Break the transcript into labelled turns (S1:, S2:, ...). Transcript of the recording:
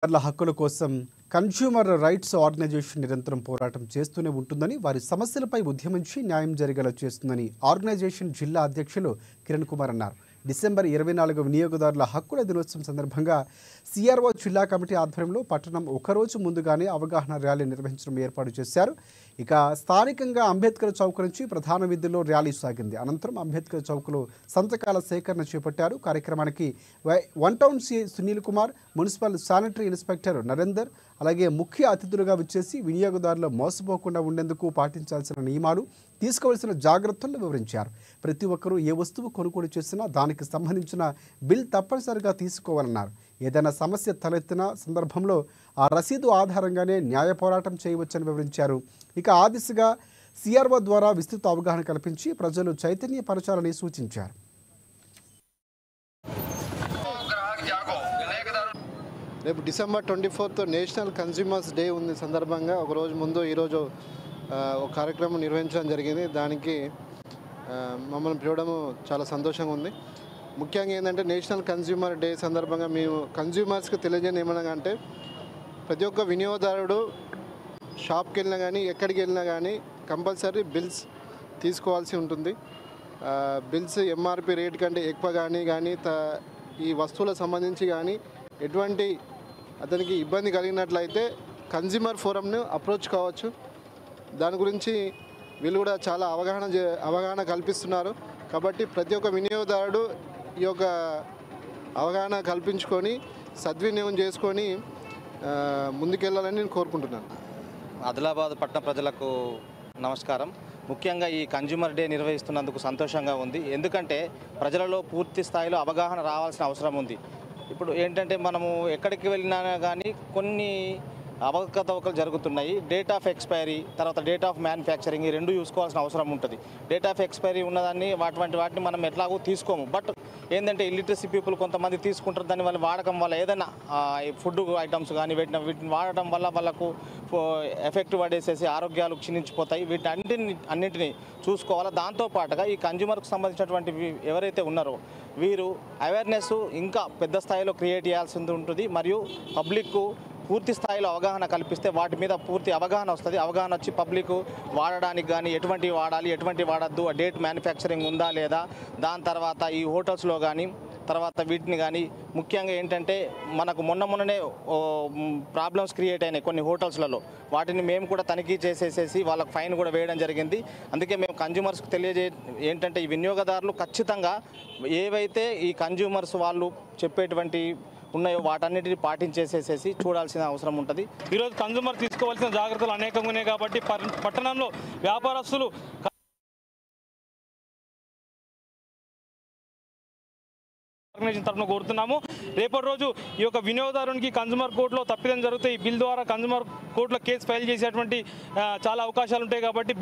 S1: హక్కుల కోసం consumer rights organisation నిరంతరం పోరాటం చేస్తూనే ఉంటుందని, వారి సమస్యలపై ఉద్యమించి న్యాయం జరిగేలా చేస్తుందని ఆర్గనైజేషన్ జిల్లా అధ్యక్షులు కిరణ్ కుమార్ అన్నారు. డిసెంబర్ 24 వినియోగదారుల హక్కుల దినోత్సవం సందర్భంగా సిఆర్ఓ జిల్లా కమిటీ ఆధ్వర్యంలో పట్టణం ఒకరోజు ముందుగానే అవగాహన ర్యాలీ నిర్వహించడం ఏర్పాటు చేశారు. ఇక స్థానికంగా అంబేద్కర్ చౌక్ నుంచి ప్రధాన వీధుల్లో ర్యాలీ సాగింది. అనంతరం అంబేద్కర్ చౌక్లో సంతకాల సేకరణ చేపట్టారు. కార్యక్రమానికి one town C Sunil Kumar, municipal sanitary inspector Narender, అలాగే ముఖ్య అతిథులుగా విచ్చేసి వినియోగదారులు మోసపోకుండా ఉండేందుకు పాటించాల్సిన నియమాలు, తీసుకోవాల్సిన జాగ్రత్తలను వివరించారు. ప్రతి ఒక్కరూ ఏ వస్తువు కొనుగోలు చేసినా దానికి సంబంధించిన బిల్ తప్పనిసరిగా తీసుకోవాలన్నారు. ఏదైనా సమస్య తలెత్తిన సందర్భంలో ఆ రసీదు ఆధారంగానే న్యాయ పోరాటం చేయవచ్చని వివరించారు. ఇక ఆ దిశగా సిఆర్ఓ ద్వారా విస్తృత అవగాహన కల్పించి ప్రజలు చైతన్యపరచాలని సూచించారు.
S2: రేపు డిసెంబర్ 24 నేషనల్ కన్స్యూమర్స్ డే ఉంది. సందర్భంగా ఒకరోజు ముందు ఈరోజు ఒక కార్యక్రమం నిర్వహించడం జరిగింది. దానికి మమ్మల్ని పిలవడం చాలా సంతోషంగా ఉంది. ముఖ్యంగా ఏంటంటే నేషనల్ కన్స్యూమర్ డే సందర్భంగా మేము కన్స్యూమర్స్కి తెలియజేయని ఏమనగా అంటే, ప్రతి ఒక్క వినియోగదారుడు షాప్కి వెళ్ళినా కానీ ఎక్కడికి వెళ్ళినా కానీ కంపల్సరీ బిల్స్ తీసుకోవాల్సి ఉంటుంది. బిల్స్ ఎంఆర్పి రేట్ కంటే ఎక్కువ కానీ ఈ వస్తువులకు సంబంధించి కానీ ఎటువంటి అతనికి ఇబ్బంది కలిగినట్లయితే కన్స్యూమర్ ఫోరంను అప్రోచ్ కావచ్చు. దాని గురించి వీళ్ళు కూడా చాలా అవగాహన కల్పిస్తున్నారు. కాబట్టి ప్రతి ఒక్క వినియోగదారుడు ఈ యొక్క అవగాహన కల్పించుకొని సద్వినియోగం చేసుకొని ముందుకెళ్ళాలని నేను కోరుకుంటున్నాను.
S3: ఆదిలాబాద్ పట్టణ ప్రజలకు నమస్కారం. ముఖ్యంగా ఈ కన్జ్యూమర్ డే నిర్వహిస్తున్నందుకు సంతోషంగా ఉంది. ఎందుకంటే ప్రజలలో పూర్తి స్థాయిలో అవగాహన రావాల్సిన అవసరం ఉంది. ఇప్పుడు ఏంటంటే మనము ఎక్కడికి వెళ్ళినా కానీ కొన్ని అవకతవకలు జరుగుతున్నాయి. డేట్ ఆఫ్ ఎక్స్పైరీ, తర్వాత డేట్ ఆఫ్ మ్యానుఫ్యాక్చరింగ్, ఈ రెండు చూసుకోవాల్సిన అవసరం ఉంటుంది. డేట్ ఆఫ్ ఎక్స్పైరీ ఉన్నదాన్ని వాటిని మనం ఎట్లాగో తీసుకోము. బట్ ఏంటంటే ఇల్లిటరసీ పీపుల్ కొంతమంది తీసుకుంటారు. దాన్ని వాళ్ళు వాడకం వల్ల ఏదైనా ఫుడ్ ఐటమ్స్ కానీ వీటిని వాడటం వల్ల వాళ్ళకు ఎఫెక్ట్ పడేసేసి ఆరోగ్యాలు క్షీణించిపోతాయి. అన్నింటినీ చూసుకోవాలి. దాంతోపాటుగా ఈ కన్జ్యూమర్కి సంబంధించినటువంటి ఎవరైతే ఉన్నారో వీరు అవేర్నెస్ ఇంకా పెద్ద స్థాయిలో క్రియేట్ చేయాల్సి ఉంటుంది. మరియు పబ్లిక్కు పూర్తి స్థాయిలో అవగాహన కల్పిస్తే వాటి మీద పూర్తి అవగాహన వస్తుంది. అవగాహన వచ్చి పబ్లిక్ వాడడానికి కానీ ఎటువంటివి వాడాలి, ఎటువంటి వాడద్దు, డేట్ మ్యానుఫ్యాక్చరింగ్ ఉందా లేదా, దాని తర్వాత ఈ హోటల్స్లో కానీ తర్వాత వీటిని కానీ ముఖ్యంగా ఏంటంటే మనకు మొన్ననే ప్రాబ్లమ్స్ క్రియేట్ అయినాయి కొన్ని హోటల్స్లలో. వాటిని మేము కూడా తనిఖీ చేసేసేసి వాళ్ళకి ఫైన్ కూడా వేయడం జరిగింది. అందుకే మేము కన్జ్యూమర్స్కి ఏంటంటే ఈ వినియోగదారులు ఖచ్చితంగా ఏవైతే ఈ కన్జ్యూమర్స్ వాళ్ళు చెప్పేటువంటి ఉన్నాయో వాటన్నిటిని పాటించేసేసి చూడాల్సిన అవసరం ఉంటుంది.
S4: ఈరోజు కన్జ్యూమర్ తీసుకోవాల్సిన జాగ్రత్తలు అనేకంగా ఉన్నాయి కాబట్టి పట్టణంలో వ్యాపారస్తులు ఆర్గనైజేషన్ తరఫున కోరుతున్నాము. రేపటి రోజు ఈ యొక్క వినియోగదారునికి కన్జ్యూమర్ కోర్టులో తప్పిదం జరిగితే ఈ బిల్ ద్వారా కన్జ్యూమర్ కోర్టులో కేసు ఫైల్ చేసేటువంటి చాలా అవకాశాలు ఉంటాయి కాబట్టి